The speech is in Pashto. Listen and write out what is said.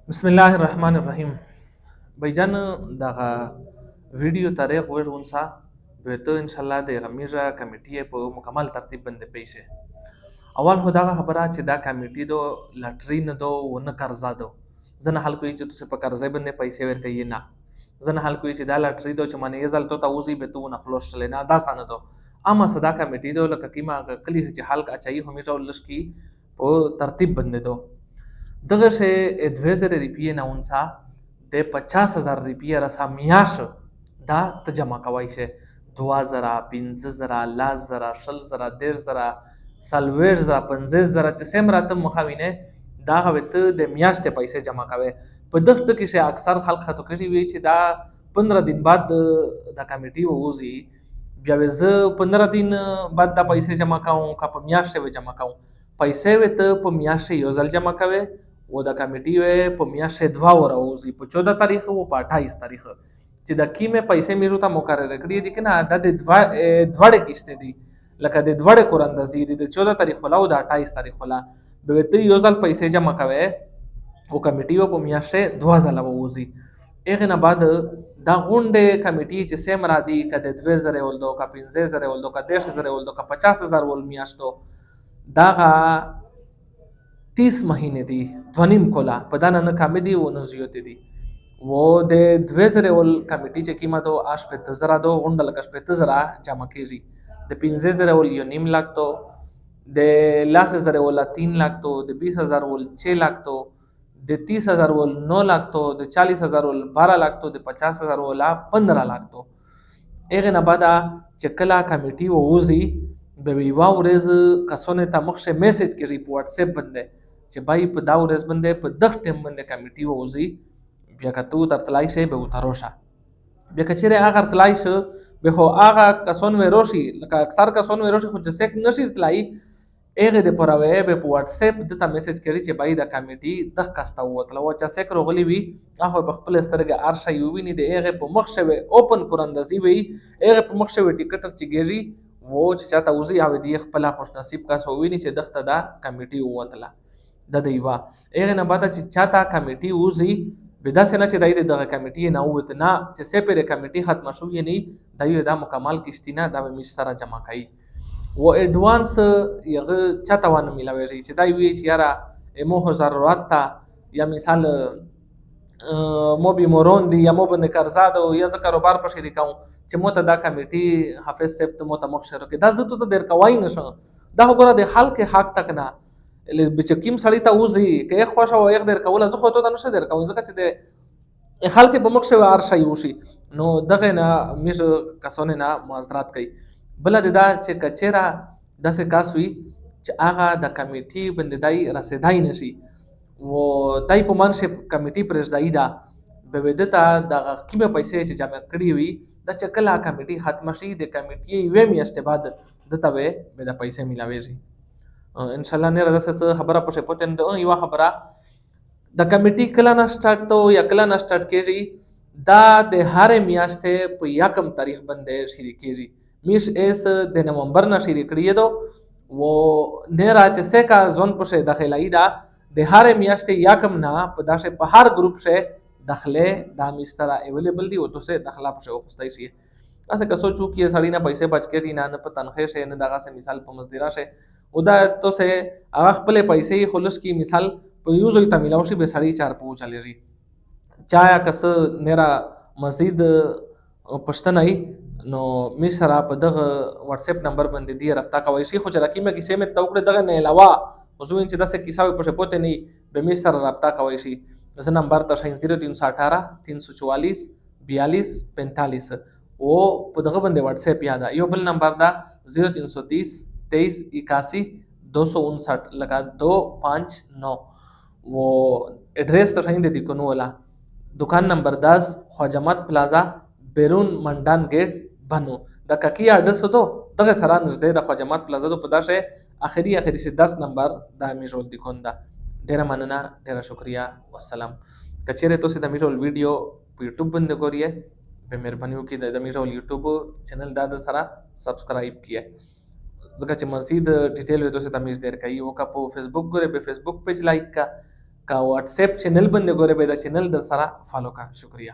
بسم الله الرحمن الرحیم. भाईजान دغه ویډیو تاریخ ورونسا به ته ان شاء الله د غمیره کمیټې په مکمل ترتیب باندې پیښه. اول خو دغه خبره چې دا کمیټې دو لټري نه دو ونه قرضا دو. زنه خلکو چې تاسو په قرضې باندې پیسې ورکړي نه. زنه خلکو چې دا لټري دو چې معنی یزل ته توزی به تو نه خلاص لنا دا سانه دو. اما صدا کمیټې دو لکه کیما کلی چې حلق اچي همیشه ولش کی په ترتیب باندې دو. دغه شی 2000 روپیه نه اونسا د 50000 روپیه رسا میاش دا ته جمع کوي شه 2000 15000 لازر 10000 10000 سلوير 15000 چې سم راته مخاوینه دا غوته د میاشتې پیسې جمع کوي په دغه ټکی شه اکثر خلک خطو کوي وی چې دا 15 دن بعد د کمیټي ووزي بیا وزه 15 دن بعد دا پیسې جمع کوم کا په میاشتې جمع کوم پیسې وته په میاشتې یو ځل جمع کوي و د کمیټې په میاشتې 2 وروزي په 14 تاریخ او په 28 تاریخ چې د کیمه پیسې میرو ته مقرره کړې دي کنه د دوړې کیشته دي لکه د دوړې کورندزي دي د 14 تاریخ ولا او د 28 تاریخ ولا به ته یو ځل پیسې جمع کوي او کمیټې په میاشتې 2 ځله ووزي اغه نه بعد دا غونډه کمیټې چې سم را دي کده 2000 ولدو کا 15000 ولدو کا 10000 ولدو کا 50000 ول میاشتو دا 30 مهینه دي ونیم کولا په دانه نه کم دي و نه زیات دي و د 2000 ول کمیټې چې قیمت او اش په تزرا دو غونډه لکه په تزرا جمع کیږي د 15000 ول یو نیم لاک تو د 10000 ول 3 لاک تو د 20000 ول 6 لاک تو د 30000 ول 9 لاک تو د 40000 ول 12 لاک تو د 50000 ول 15 لاک تو اغه نه بعد چې کلا کمیټې ووزي به ویوا ورز کسونه ته مخشه میسج کړي په واتس اپ باندې چې بای په دا ورځ باندې په دغه ټیم باندې کمیټي ووزي بیا کتو تر تلای شي به وتروشه بیا کچره هغه تلای شي به هو هغه کسون وروشي لکه اکثر کسون وروشي خو چې سیک نشي تلای هغه د پراوي به په واتس اپ دته میسج کړي چې بای د کمیټي دغه کاستا وتل او چې سیک رغلی وي هغه په خپل سترګه ارشه یو ویني د هغه په مخشه اوپن کورندزي وي هغه په مخشه ټیکټر چې ګيري و چې چاته وزي او دی خپل خوش نصیب کا سو ویني چې دغه دا کمیټي وتله د دیوا اغه نه باته چې چاته کمیټي وزي بدا سره چې دایته دغه کمیټي نه وته نه چې سپره کمیټي ختم شو یې نه دایو دا مکمل کشتینه دا می سره جمع کړي و اډوانس یغه چاته ونه ملاوي چې دای وی چې یاره مو ضرورت تا یا مثال مو به مورون دی یا مو باندې قرضا دو یا ز کاروبار په شریک کوم چې مو ته دا کمیټي حافظ صاحب ته مو ته مخشره کې دا زته ته ډیر کوي نشو دا وګوره د خلک حق تک نه بچکیم سړی ته وزي کې خوښه و یو ډیر کوله زه خو ته نشه ډیر کوم ځکه چې د خلک په مخشه وار شي وشي نو دغه نه مش کسونه نه معذرت کوي بل دا چې کچرا داسې کاسوي چې هغه د کمیټي بنددای رسیدای نشي و دای په منشپ کمیټي پرځدای دا به ودته د کیمه پیسې چې جمع کړی وي د چکلا کمیټي ختم شي د کمیټي یو میاشتې بعد دته به د پیسې ملاويږي ان شاء الله نه راځه خبره پښه پته نه یو خبره د کمیټي کله نه سٹارټ تو یا کله نه سٹارټ کیږي دا د هر میاشتې په یکم تاریخ باندې شروع کیږي میش اس د نومبر نه شروع کړی دو و نه راځه سکه ځون پښه داخلي دا د هر میاشتې یکم نه په داسې په هر ګروپ شه داخله دا میسره اویلیبل دی او تاسو داخله په خوستای شي اسه که سوچو کې سړی نه پیسې بچ کړي نه په تنخواه شه نه دغه سه مثال په مزدورا شه او دا تاسو هغه خپل پیسې خلص کی مثال په یوزو ته ملاو شي به سړی 4 پو چلېږي چایا کس نرا مزید پښتنای نو میسره په دغه واتس اپ نمبر باندې دی رابطه کوي شي خو چې رقمه کې سیمه توکړه دغه نه علاوه وزو ان چې داسې کیسه په پته نه به می سره رابطه کوي شي زه نمبر ته 0318 344 42 45 او په دغه باندې واتس اپ یاد یو بل نمبر دا 0330 23 81 259 لگا 259 वो एड्रेस तो सही दे दी कोनो वाला दुकान नंबर 10 ख्वाजामत प्लाजा बेरून मंडान गेट बनो द ककी एड्रेस हो तो दगे सरा नजदे द ख्वाजामत प्लाजा तो पता से आखिरी से 10 नंबर दा मिरोल दिखोंदा डेरा मनना डेरा शुक्रिया वस्सलाम कचेरे तो से द मिरोल वीडियो यूट्यूब बंद करिए बे मेहरबानी की द मिरोल यूट्यूब चैनल दा सरा सब्सक्राइब किए ځکه چې مزید ډیټیل وي تاسو ته میز در کوي او کا په فیسبوک ګوره په فیسبوک پیج لایک کا کا واتس اپ چینل باندې ګورې به دا چینل در سره فالو کا. شکریہ.